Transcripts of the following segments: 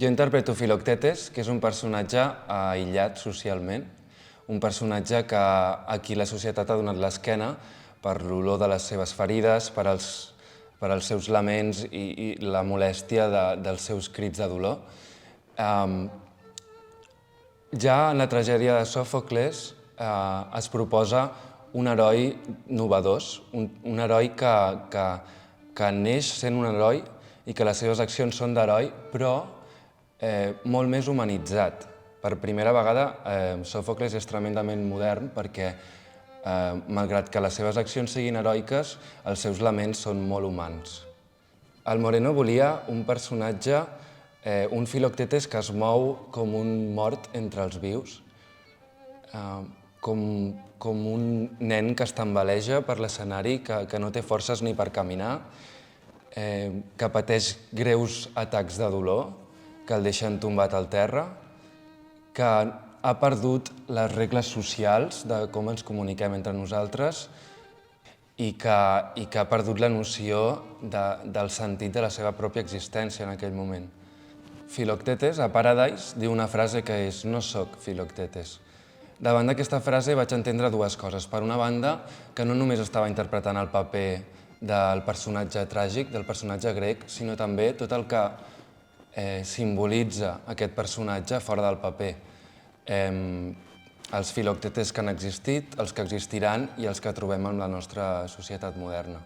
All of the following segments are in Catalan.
Jo interpreto Filoctetes, que és un personatge aïllat socialment, un personatge a qui la societat ha donat l'esquena per l'olor de les seves ferides, per als seus laments i la molèstia dels seus crits de dolor. Ja en la tragèdia de Sòfocles es proposa un heroi novedós, un heroi que neix sent un heroi i que les seves accions són d'heroi, però molt més humanitzat. Per primera vegada, Sòfocles és tremendament modern perquè, malgrat que les seves accions siguin heroiques, els seus laments són molt humans. El Moreno volia un personatge, un Filoctetes que es mou com un mort entre els vius, com un nen que es tambaleja per l'escenari, que no té forces ni per caminar, que pateix greus atacs de dolor, que el deixen tombat al terra, que ha perdut les regles socials de com ens comuniquem entre nosaltres i que ha perdut la noció del sentit de la seva pròpia existència en aquell moment. Filoctetes, a Paradise, diu una frase que és «No soc Filoctetes». Davant d'aquesta frase vaig entendre dues coses. Per una banda, que no només estava interpretant el paper del personatge tràgic, del personatge grec, sinó també tot el que simbolitza aquest personatge fora del paper. Els Filoctetes que han existit, els que existiran i els que trobem en la nostra societat moderna.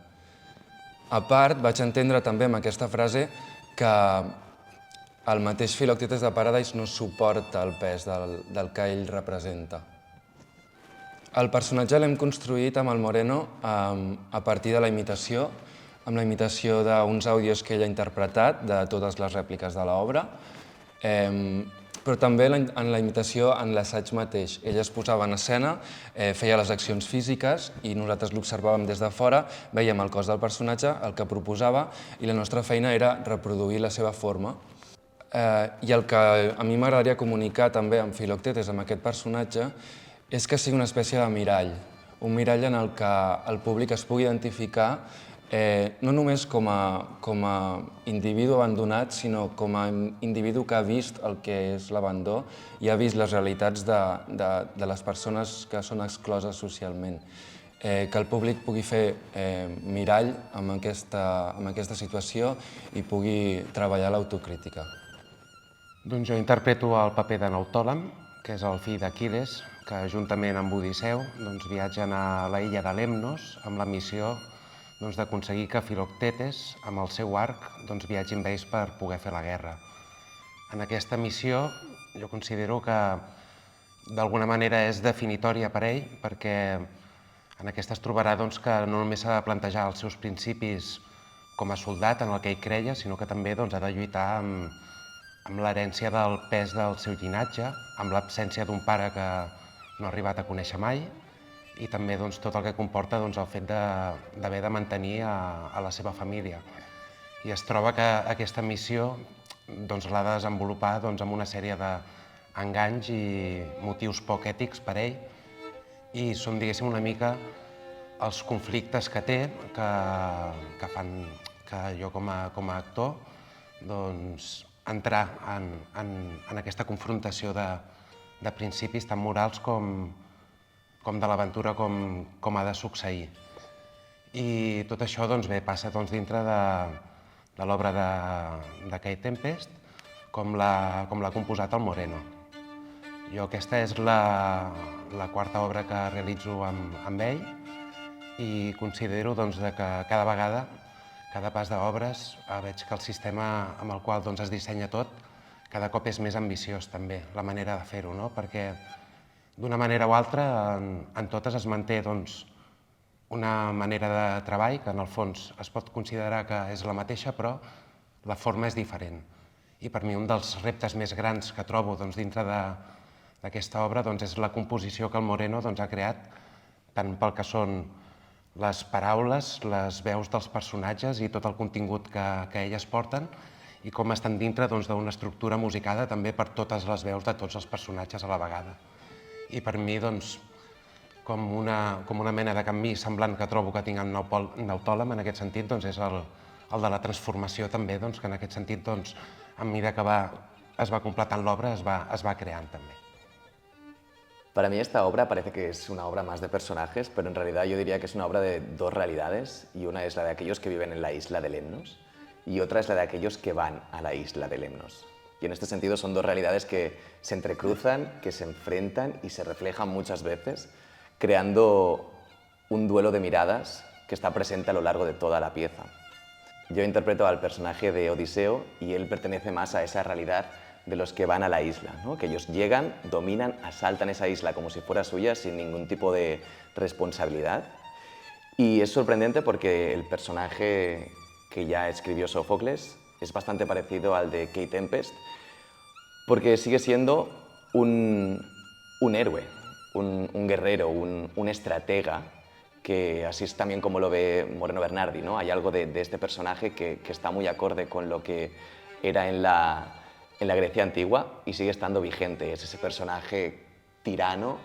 A part, vaig entendre també amb aquesta frase que el mateix Filoctetes de Paradise no suporta el pes del que ell representa. El personatge l'hem construït amb el Moreno a partir de la imitació, amb la imitació d'uns àudios que ell ha interpretat, de totes les rèpliques de l'obra, però també en la imitació en l'assaig mateix. Ell es posava en escena, feia les accions físiques i nosaltres l'observàvem des de fora, veiem el cos del personatge, el que proposava, i la nostra feina era reproduir la seva forma. I el que a mi m'agradaria comunicar també amb Filoctetes, amb aquest personatge, és que sigui una espècie de mirall, un mirall en el que el públic es pugui identificar no només com a individu abandonat, sinó com a individu que ha vist el que és l'abandó i ha vist les realitats de les persones que són excloses socialment. Que el públic pugui fer mirall amb aquesta situació i pugui treballar l'autocrítica. Doncs jo interpreto el paper de Neoptòlem, que és el fill d'Aquil·les, que juntament amb Odisseu viatgen a la illa de Lemnos amb la missió d'aconseguir que Filoctetes, amb el seu arc, viatgi amb ells per poder fer la guerra. En aquesta missió jo considero que d'alguna manera és definitòria per ell, perquè en aquesta es trobarà que no només s'ha de plantejar els seus principis com a soldat en el que ell creia, sinó que també ha de lluitar amb l'herència del pes del seu llinatge, amb l'absència d'un pare que no ha arribat a conèixer mai, i també tot el que comporta el fet d'haver de mantenir a la seva família. I es troba que aquesta missió l'ha de desenvolupar amb una sèrie d'enganys i motius poc ètics per ell, i són, diguéssim, una mica els conflictes que té que fan que jo com a actor entrar en aquesta confrontació de principis tan morals com de l'aventura com ha de succeir. I tot això passa dintre de l'obra de Kate Tempest, com l'ha composat el Moreno. Jo aquesta és la quarta obra que realitzo amb ell i considero que cada vegada, cada pas d'obres, veig que el sistema amb el qual es dissenya tot cada cop és més ambiciós també, la manera de fer-ho, perquè d'una manera o altra en totes es manté una manera de treball que en el fons es pot considerar que és la mateixa, però la forma és diferent. I per mi un dels reptes més grans que trobo dintre d'aquesta obra és la composició que el Moreno ha creat, tant pel que són les paraules, les veus dels personatges i tot el contingut que elles porten, i com estan dintre d'una estructura musicada també per totes les veus de tots els personatges a la vegada. I per mi, com una mena de canvi semblant que trobo que tinc amb Neoptòlem, en aquest sentit, és el de la transformació també, que en aquest sentit, a mesura que va es va completant l'obra, es va creant també. Para mí esta obra parece que es una obra más de personajes, pero en realidad yo diría que es una obra de dos realidades, y una es la de aquellos que viven en la isla de Lemnos y otra es la de aquellos que van a la isla de Lemnos. Y en este sentido son dos realidades que se entrecruzan, que se enfrentan y se reflejan muchas veces, creando un duelo de miradas que está presente a lo largo de toda la pieza. Yo interpreto al personaje de Odiseo y él pertenece más a esa realidad de los que van a la isla, ¿no? Que ellos llegan, dominan, asaltan esa isla como si fuera suya sin ningún tipo de responsabilidad. Y es sorprendente porque el personaje que ya escribió Sófocles es bastante parecido al de Kate Tempest, porque sigue siendo un héroe, un guerrero, un estratega, que así es también como lo ve Moreno Bernardi, ¿no? Hay algo de este personaje que está muy acorde con lo que era en la Grecia antigua y sigue estando vigente. Es ese personaje tirano,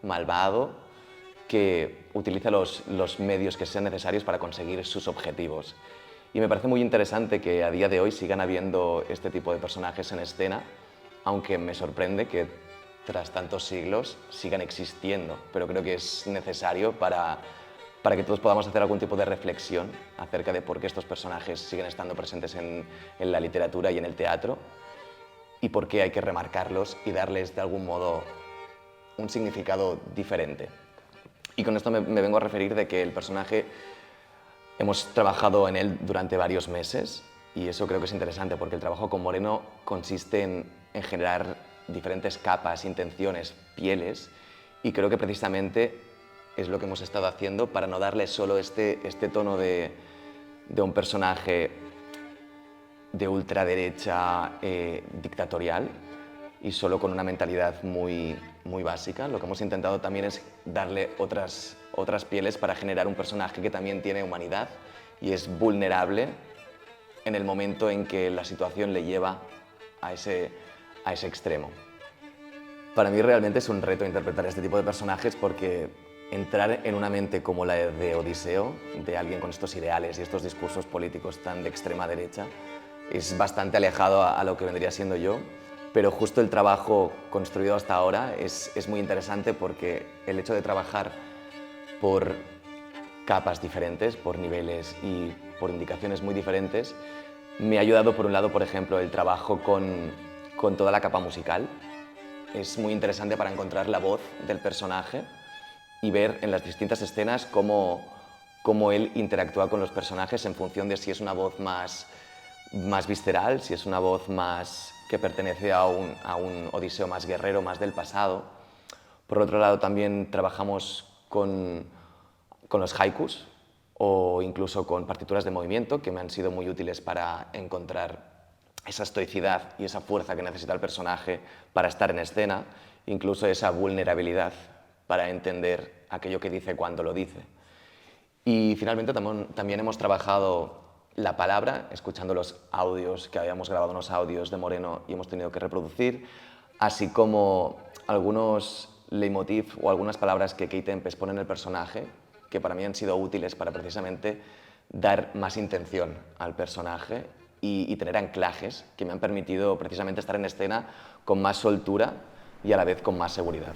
malvado, que utiliza los medios que sean necesarios para conseguir sus objetivos. Y me parece muy interesante que a día de hoy sigan habiendo este tipo de personajes en escena, aunque me sorprende que tras tantos siglos sigan existiendo, pero creo que es necesario para que todos podamos hacer algún tipo de reflexión acerca de por qué estos personajes siguen estando presentes en la literatura y en el teatro y por qué hay que remarcarlos y darles de algún modo un significado diferente. Y con esto me vengo a referir de que el personaje hemos trabajado en él durante varios meses y eso creo que es interesante porque el trabajo con Moreno consiste en generar diferentes capas, intenciones, pieles y creo que precisamente es lo que hemos estado haciendo para no darle solo este tono de un personaje de ultraderecha dictatorial y solo con una mentalidad muy básica. Lo que hemos intentado también es darle otras pieles para generar un personaje que también tiene humanidad y es vulnerable en el momento en que la situación le lleva a ese extremo. Para mí realmente es un reto interpretar este tipo de personajes porque entrar en una mente como la de Odiseo, de alguien con estos ideales y estos discursos políticos tan de extrema derecha, es bastante alejado a lo que vendría siendo yo, pero justo el trabajo construido hasta ahora es muy interesante porque el hecho de trabajar por capas diferentes, por niveles y por indicaciones muy diferentes, me ha ayudado por un lado, por ejemplo, el trabajo con toda la capa musical. Es muy interesante para encontrar la voz del personaje y ver en las distintas escenas cómo él interactúa con los personajes en función de si es una voz más visceral, si es una voz más que pertenece a un Odiseo más guerrero, más del pasado. Por otro lado, también trabajamos con los haikus o incluso con partituras de movimiento que me han sido muy útiles para encontrar esa estoicidad y esa fuerza que necesita el personaje para estar en escena, incluso esa vulnerabilidad para entender aquello que dice cuando lo dice. Y finalmente también hemos trabajado la palabra, escuchando los audios, que habíamos grabado unos audios de Moreno y hemos tenido que reproducir, así como algunos leitmotiv o algunas palabras que Kate Tempest pone en el personaje, que para mí han sido útiles para precisamente dar más intención al personaje y tener anclajes que me han permitido precisamente estar en escena con más soltura y a la vez con más seguridad.